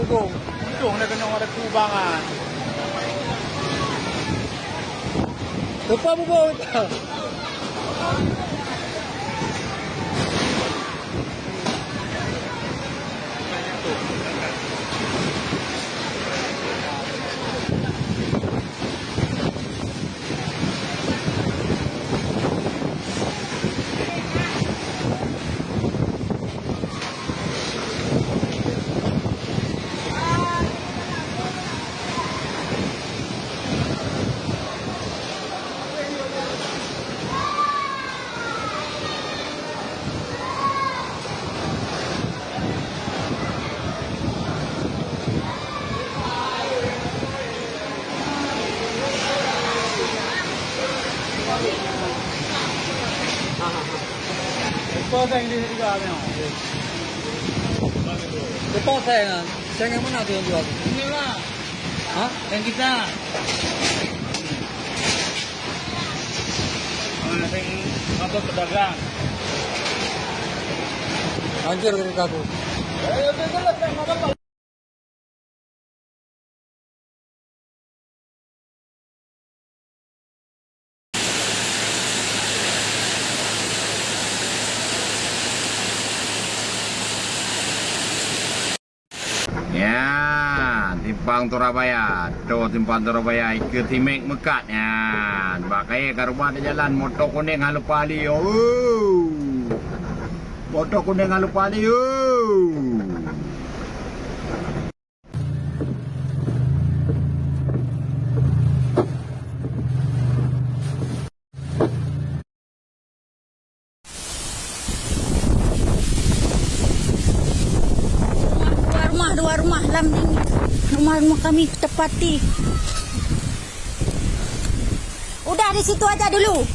Gunung. Gunung na ganyan ada kubangan. Lupa mo ba ito? Ito sa hindi juga kami. Lupa sayangan. Sayangan mo natin yung jual. Ini lah. Ha? Yang kita. Ating apa pedagang. Anjir dari kaku. Ayo betul lah. Ya, timpang Surabaya. Tuh timpang Surabaya ke Timek Mekat ya. Bakai ke rumah di jalan motor kuning halu pali. Oh. Motor kuning halu pali. Oh. Dua rumah lambing. Rumah kami tepati. Udah di situ aja dulu.